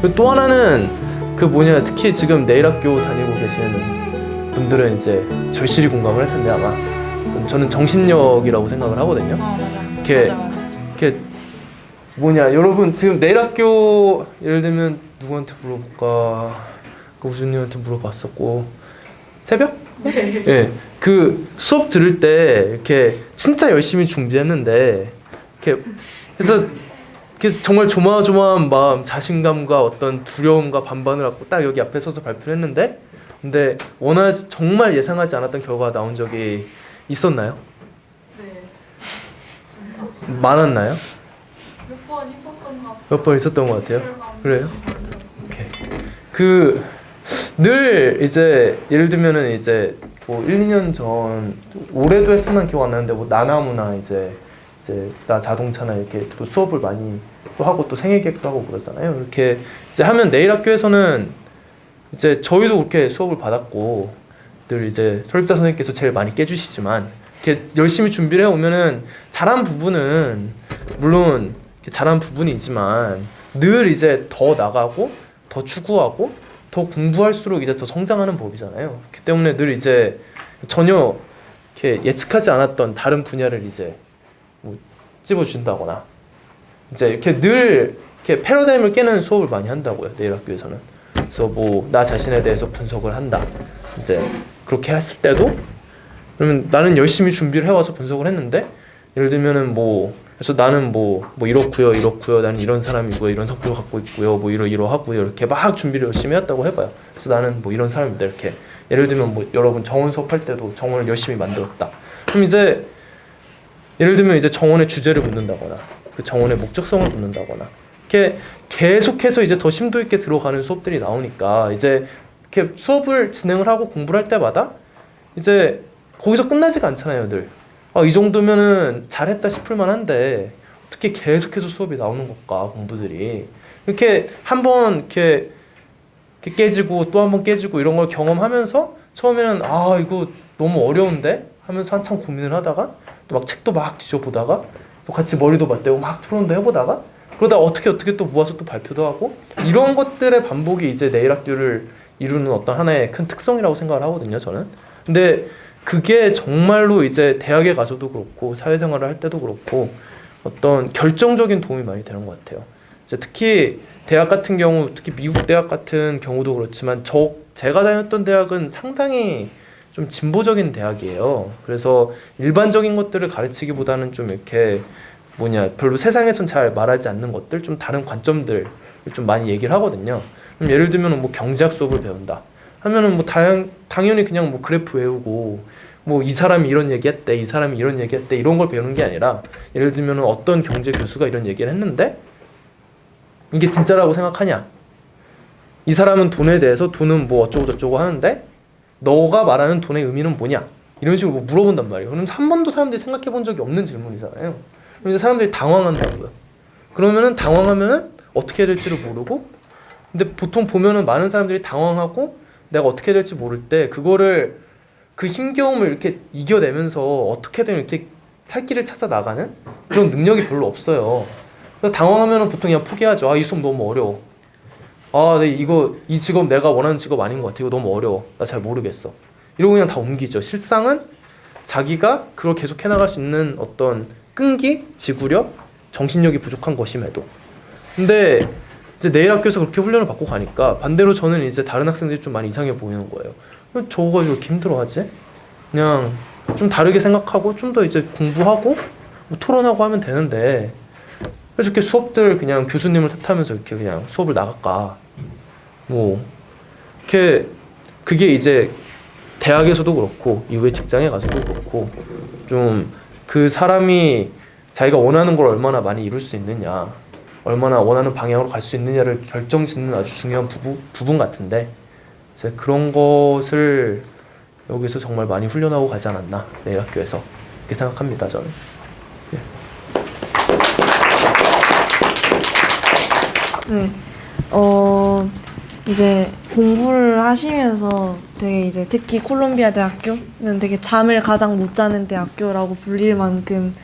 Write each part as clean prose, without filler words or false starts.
그리고 또 하나는 그 뭐냐, 특히 지금 내일학교 다니고 계시는 분들은 이제 절실히 공감을 할 텐데, 아마 저는 정신력이라고 생각을 하거든요. 맞아. 이렇게 뭐냐, 여러분 지금 내일학교 예를 들면 누구한테 물어볼까? 그 우준님한테 물어봤었고, 새벽? 네. 예, 그 수업 들을 때 이렇게 진짜 열심히 준비했는데 그래서 정말 조마조마한 마음, 자신감과 어떤 두려움과 반반을 갖고 딱 여기 앞에 서서 발표를 했는데, 근데 정말 예상하지 않았던 결과가 나온 적이 있었나요? 네. 많았나요? 몇 번 있었던 것 같아요. 몇 번 있었던 것 같아요. 그래요? 오케이. 늘 이제 예를 들면은 이제 뭐 1, 2년 전, 올해도 했으면 기억 안 나는데, 뭐 나나무나 이제 나 자동차나 이렇게 또 수업을 많이 또 하고 또 생애 계획도 하고 그러잖아요. 이렇게 이제 하면 내일학교에서는 이제 저희도 그렇게 수업을 받았고, 늘 이제 설립자 선생님께서 제일 많이 깨주시지만, 이렇게 열심히 준비를 해오면은 잘한 부분은 물론 잘한 부분이지만 늘 이제 더 나가고 더 추구하고 더 공부할수록 이제 더 성장하는 법이잖아요. 그렇기 때문에 늘 이제 전혀 이렇게 예측하지 않았던 다른 분야를 이제 뭐 찝어준다거나, 이제 이렇게 늘 이렇게 패러다임을 깨는 수업을 많이 한다고요, 내일학교에서는. 그래서 뭐 나 자신에 대해서 분석을 한다. 이제 그렇게 했을 때도, 그러면 나는 열심히 준비를 해와서 분석을 했는데, 예를 들면은 그래서 나는 이렇고요, 나는 이런 사람이고요, 이런 성격을 갖고 있고요, 뭐 이러하고요, 이렇게 막 준비를 열심히 했다고 해봐요. 그래서 나는 뭐 이런 사람입니다, 이렇게. 예를 들면 뭐 여러분 정원 수업할 때도 정원을 열심히 만들었다. 그럼 이제 예를 들면 이제 정원의 주제를 묻는다거나, 그 정원의 목적성을 묻는다거나, 이렇게 계속해서 이제 더 심도 있게 들어가는 수업들이 나오니까, 이제 이렇게 수업을 진행을 하고 공부를 할 때마다 이제 거기서 끝나지가 않잖아요, 늘. 이 정도면은 잘했다 싶을 만한데 어떻게 계속해서 수업이 나오는 걸까, 공부들이. 이렇게 한번 이렇게 깨지고 또 한 번 깨지고 이런 걸 경험하면서 처음에는 이거 너무 어려운데 하면서 한참 고민을 하다가, 또 막 책도 막 뒤져보다가, 또 같이 머리도 맞대고 막 토론도 해보다가, 그러다 어떻게 또 모아서 또 발표도 하고, 이런 것들의 반복이 이제 내일학교를 이루는 어떤 하나의 큰 특성이라고 생각을 하거든요, 저는. 근데 그게 정말로 이제 대학에 가서도 그렇고 사회생활을 할 때도 그렇고 어떤 결정적인 도움이 많이 되는 것 같아요. 이제 특히 대학 같은 경우, 특히 미국 대학 같은 경우도 그렇지만 제가 다녔던 대학은 상당히 좀 진보적인 대학이에요. 그래서 일반적인 것들을 가르치기보다는 좀 이렇게 별로 세상에선 잘 말하지 않는 것들, 좀 다른 관점들을 좀 많이 얘기를 하거든요. 그럼 예를 들면 뭐 경제학 수업을 배운다 하면은 뭐 당연히 그냥 뭐 그래프 외우고 뭐 이 사람이 이런 얘기했대, 이 사람이 이런 얘기했대, 이런 걸 배우는 게 아니라, 예를 들면 어떤 경제 교수가 이런 얘기를 했는데 이게 진짜라고 생각하냐? 이 사람은 돈에 대해서 돈은 뭐 어쩌고 저쩌고 하는데 너가 말하는 돈의 의미는 뭐냐? 이런 식으로 뭐 물어본단 말이에요. 그럼 한 번도 사람들이 생각해 본 적이 없는 질문이잖아요. 그럼 이제 사람들이 당황한다고요. 그러면은 당황하면은 어떻게 해야 될지를 모르고, 근데 보통 보면은 많은 사람들이 당황하고 내가 어떻게 해야 될지 모를 때 그 힘겨움을 이렇게 이겨내면서 어떻게든 이렇게 살 길을 찾아 나가는 그런 능력이 별로 없어요. 그래서 당황하면은 보통 그냥 포기하죠. 이 수업 너무 어려워. 이 직업 내가 원하는 직업 아닌 것 같아. 이거 너무 어려워. 나 잘 모르겠어. 이러고 그냥 다 옮기죠. 실상은 자기가 그걸 계속 해나갈 수 있는 어떤 끈기, 지구력, 정신력이 부족한 것임에도. 근데 이제 내일학교에서 그렇게 훈련을 받고 가니까 반대로 저는 이제 다른 학생들이 좀 많이 이상해 보이는 거예요. 저거 왜 이렇게 힘들어하지? 그냥 좀 다르게 생각하고 좀 더 이제 공부하고 뭐 토론하고 하면 되는데, 그래서 이렇게 수업들 그냥 교수님을 탓하면서 이렇게 그냥 수업을 나갈까? 그게 이제 대학에서도 그렇고 이후에 직장에 가서도 그렇고, 좀 그 사람이 자기가 원하는 걸 얼마나 많이 이룰 수 있느냐, 얼마나 원하는 방향으로 갈 수 있느냐를 결정짓는 아주 중요한 부분 같은데, 이제 그런 것을 여기서 정말 많이 훈련하고 가지 않았나, 내일학교에서 그렇게 생각합니다, 저는. 네. 이제 공부를 하시면서 되게 이제 특히 콜롬비아 대학교는 되게 잠을 가장 못 자는 대학교라고 불릴 만큼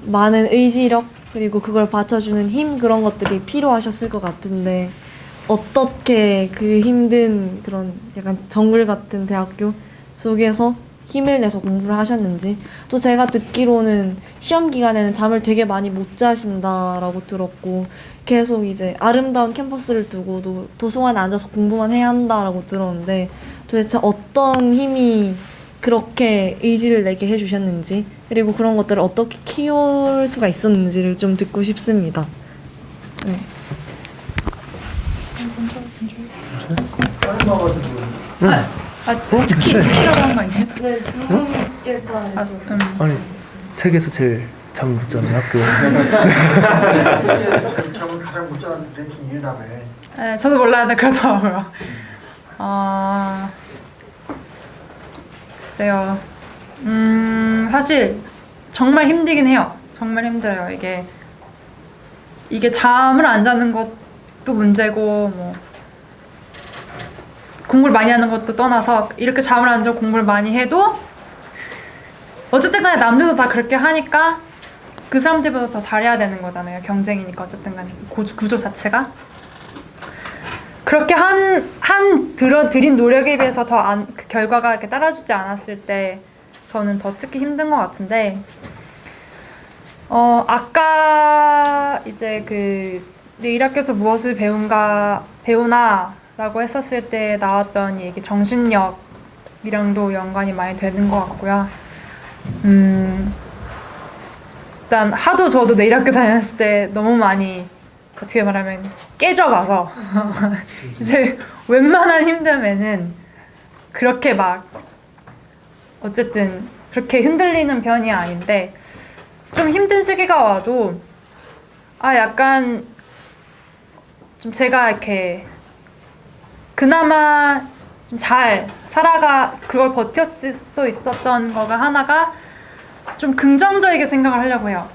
많은 의지력, 그리고 그걸 받쳐주는 힘, 그런 것들이 필요하셨을 것 같은데, 어떻게 그 힘든 그런 약간 정글 같은 대학교 속에서 힘을 내서 공부를 하셨는지, 또 제가 듣기로는 시험 기간에는 잠을 되게 많이 못 자신다라고 들었고 계속 이제 아름다운 캠퍼스를 두고도 도서관에 앉아서 공부만 해야 한다라고 들었는데, 도대체 어떤 힘이 그렇게 의지를 내게 해주셨는지, 그리고 그런 것들을 어떻게 키울 수가 있었는지를 좀 듣고 싶습니다. 네. 특히라고 한 거 아니에요? 네, 두 분께 다 아니 책에서 제일 잠 못 자는 학교. 저는 가장 못 자는 랭킹 1위라며. 네, 저도 몰랐는데 그렇더라고요. 글쎄요. 사실 정말 힘들긴 해요. 정말 힘들어요. 이게 잠을 안 자는 것도 문제고, 뭐 공부를 많이 하는 것도 떠나서 이렇게 잠을 안 자고 공부를 많이 해도 어쨌든 간에 남들도 다 그렇게 하니까 그 사람들보다 더 잘해야 되는 거잖아요. 경쟁이니까 어쨌든 간에 구조 자체가. 그렇게 들인 노력에 비해서 그 결과가 이렇게 따라주지 않았을 때 저는 더 특히 힘든 것 같은데, 아까 이제 내 1학기에서 무엇을 배우나 라고 했었을 때 나왔던 얘기, 정신력이랑도 연관이 많이 되는 것 같고요. 일단 하도 저도 내 1학기 다녔을 때 너무 많이 어떻게 말하면 깨져봐서 이제 웬만한 힘듦에는 그렇게 막 어쨌든 그렇게 흔들리는 편이 아닌데, 좀 힘든 시기가 와도 약간 좀 제가 이렇게 그나마 좀 잘 그걸 버텼을 수 있었던 거가 하나가 좀 긍정적이게 생각을 하려고 해요.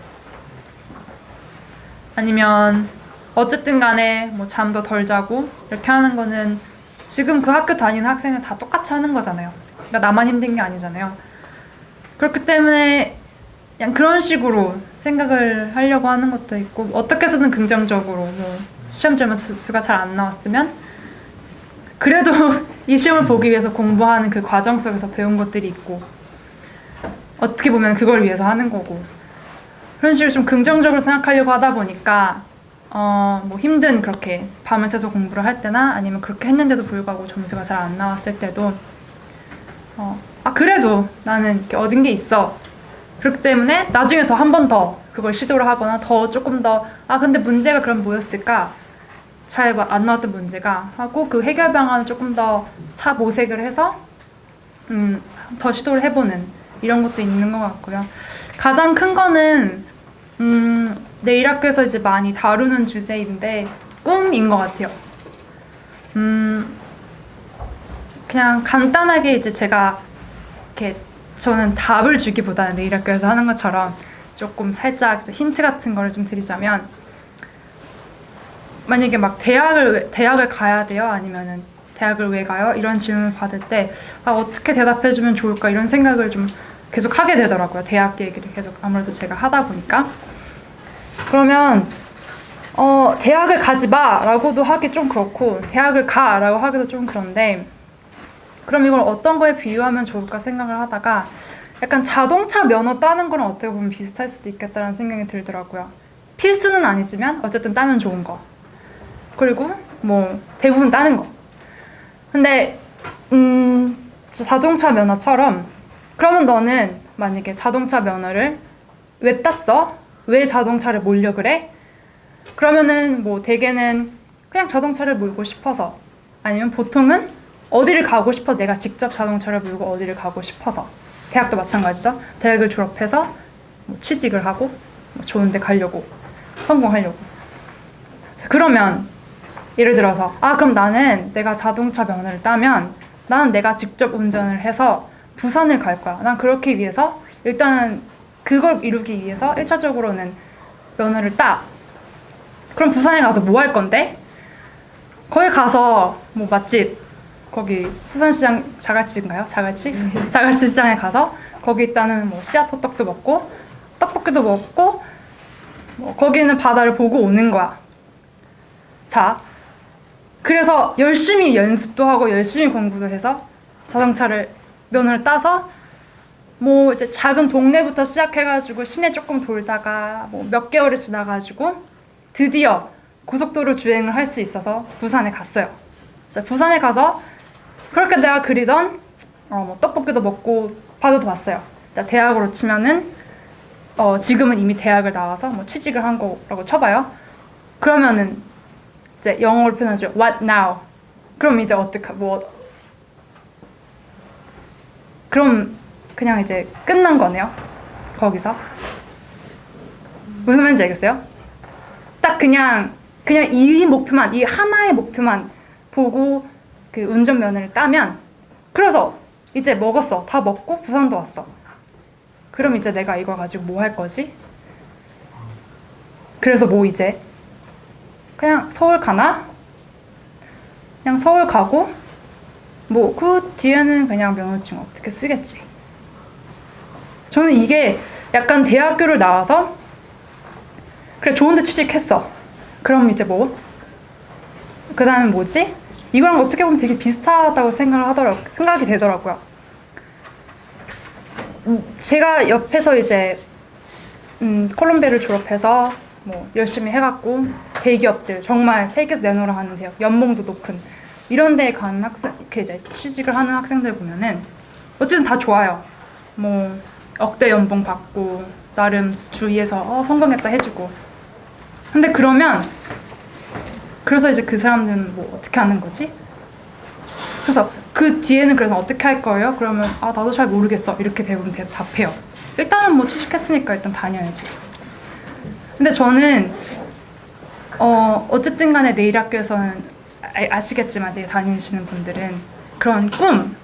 아니면 어쨌든 간에 뭐 잠도 덜 자고 이렇게 하는 거는 지금 그 학교 다니는 학생은 다 똑같이 하는 거잖아요. 그러니까 나만 힘든 게 아니잖아요. 그렇기 때문에 그냥 그런 식으로 생각을 하려고 하는 것도 있고, 어떻게 해서든 긍정적으로, 뭐 시험 점수가 잘 안 나왔으면 그래도 이 시험을 보기 위해서 공부하는 그 과정 속에서 배운 것들이 있고, 어떻게 보면 그걸 위해서 하는 거고, 그런 식으로 좀 긍정적으로 생각하려고 하다 보니까 뭐 힘든 그렇게 밤을 새서 공부를 할 때나 아니면 그렇게 했는데도 불구하고 점수가 잘 안 나왔을 때도 그래도 나는 이렇게 얻은 게 있어. 그렇기 때문에 나중에 더 한 번 더 그걸 시도를 하거나 더 조금 더 근데 문제가 그럼 뭐였을까? 잘 안 나왔던 문제가 하고 그 해결 방안을 조금 더 모색을 해서 더 시도를 해보는 이런 것도 있는 것 같고요. 가장 큰 거는 내 1학기에서 이제 많이 다루는 주제인데 꿈인 것 같아요. 그냥 간단하게 이제 제가 이렇게 저는 답을 주기보다는 내 1학기에서 하는 것처럼 조금 살짝 힌트 같은 거를 좀 드리자면, 만약에 막 대학을 가야 돼요? 아니면은 대학을 왜 가요? 이런 질문을 받을 때 어떻게 대답해주면 좋을까 이런 생각을 좀 계속 하게 되더라고요. 대학 얘기를 계속 아무래도 제가 하다 보니까. 그러면 대학을 가지 마 라고도 하기 좀 그렇고 대학을 가 라고 하기도 좀 그런데, 그럼 이걸 어떤 거에 비유하면 좋을까 생각을 하다가 약간 자동차 면허 따는 거랑 어떻게 보면 비슷할 수도 있겠다라는 생각이 들더라고요. 필수는 아니지만 어쨌든 따면 좋은 거, 그리고 뭐 대부분 따는 거. 근데 자동차 면허처럼, 그러면 너는 만약에 자동차 면허를 왜 땄어? 왜 자동차를 몰려 그래? 그러면은 뭐 대개는 그냥 자동차를 몰고 싶어서, 아니면 보통은 어디를 가고 싶어, 내가 직접 자동차를 몰고 어디를 가고 싶어서. 대학도 마찬가지죠. 대학을 졸업해서 뭐 취직을 하고 뭐 좋은 데 가려고, 성공하려고. 자, 그러면 예를 들어서 그럼 나는 내가 자동차 면허를 따면 나는 내가 직접 운전을 해서 부산을 갈 거야. 난 그렇기 위해서 일단은 그걸 이루기 위해서 1차적으로는 면허를 따. 그럼 부산에 가서 뭐 할 건데? 거기 가서 뭐 맛집, 거기 수산시장, 자갈치인가요? 자갈치 시장에 가서 거기 있다는 뭐 씨앗 호떡도 먹고 떡볶이도 먹고 뭐 거기 있는 바다를 보고 오는 거야. 자, 그래서 열심히 연습도 하고 열심히 공부도 해서 자동차를 면허를 따서 뭐 이제 작은 동네부터 시작해가지고 시내 조금 돌다가 뭐 몇 개월이 지나가지고 드디어 고속도로 주행을 할 수 있어서 부산에 갔어요. 부산에 가서 그렇게 내가 그리던 뭐 떡볶이도 먹고 바다도 봤어요. 대학으로 치면은 지금은 이미 대학을 나와서 뭐 취직을 한 거라고 쳐봐요. 그러면은 이제 영어로 표현하죠. What now? 그럼 이제 그럼 그냥 이제 끝난 거네요. 거기서. 무슨 말인지 알겠어요? 딱 그냥 이 목표만, 이 하나의 목표만 보고 그 운전면허를 따면, 그래서 이제 먹었어. 다 먹고 부산도 왔어. 그럼 이제 내가 이걸 가지고 뭐 할 거지? 그래서 뭐 이제 그냥 서울 가나? 그냥 서울 가고 뭐 그 뒤에는 그냥 면허증 어떻게 쓰겠지. 저는 이게 약간 대학교를 나와서 그래 좋은 데 취직했어. 그럼 이제 뭐? 그 다음에 뭐지? 이거랑 어떻게 보면 되게 비슷하다고 생각이 되더라고요. 제가 옆에서 이제 콜롬비아를 졸업해서 뭐 열심히 해갖고 대기업들 정말 세계에서 내놓으라 하는 대학, 연봉도 높은 이런 데에 가는 학생, 이렇게 이제 취직을 하는 학생들 보면은 어쨌든 다 좋아요. 뭐 억대 연봉 받고 나름 주위에서 성공했다 해주고. 근데 그래서 이제 그 사람들은 뭐 어떻게 하는 거지? 그래서 그 뒤에는 그래서 어떻게 할 거예요? 그러면 나도 잘 모르겠어. 이렇게 대부분 답해요. 일단은 뭐 취직했으니까 일단 다녀야지. 근데 저는 어쨌든 간에 내일학교에서는 아시겠지만 내일 다니시는 분들은 그런 꿈,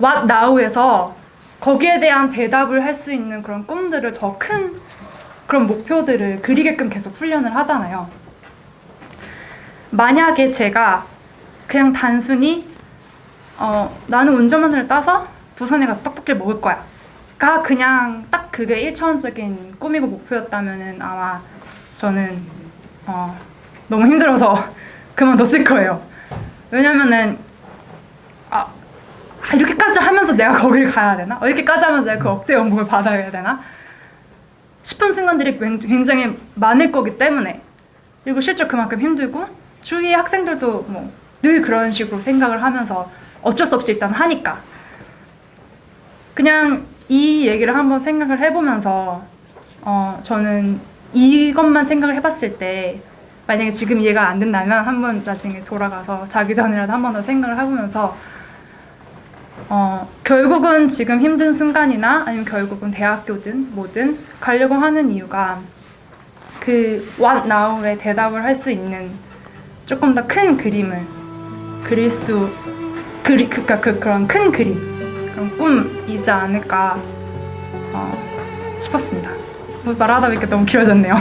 What Now에서 거기에 대한 대답을 할 수 있는 그런 꿈들을 더 큰 그런 목표들을 그리게끔 계속 훈련을 하잖아요. 만약에 제가 그냥 단순히 나는 운전면허를 따서 부산에 가서 떡볶이를 먹을 거야 가 그냥 딱 그게 1차원적인 꿈이고 목표였다면은 아마 저는 너무 힘들어서 그만뒀을 거예요. 왜냐면은 이렇게까지 하면서 내가 거기를 가야 되나? 이렇게까지 하면서 내가 그 억대 연봉을 받아야 되나? 싶은 순간들이 굉장히 많을 거기 때문에, 그리고 실제 그만큼 힘들고 주위의 학생들도 뭐 늘 그런 식으로 생각을 하면서 어쩔 수 없이 일단 하니까 그냥 이 얘기를 한번 생각을 해보면서 저는 이것만 생각을 해봤을 때 만약에 지금 이해가 안 된다면 한번 나중에 돌아가서 자기 전이라도 한 번 더 생각을 해보면서 결국은 지금 힘든 순간이나 아니면 결국은 대학교든 뭐든 가려고 하는 이유가 그 What Now에 대답을 할 수 있는 조금 더 큰 그림을 그릴 그러니까 그런 큰 그림, 그런 꿈이지 않을까 싶었습니다. 뭐 말하다 보니까 너무 길어졌네요.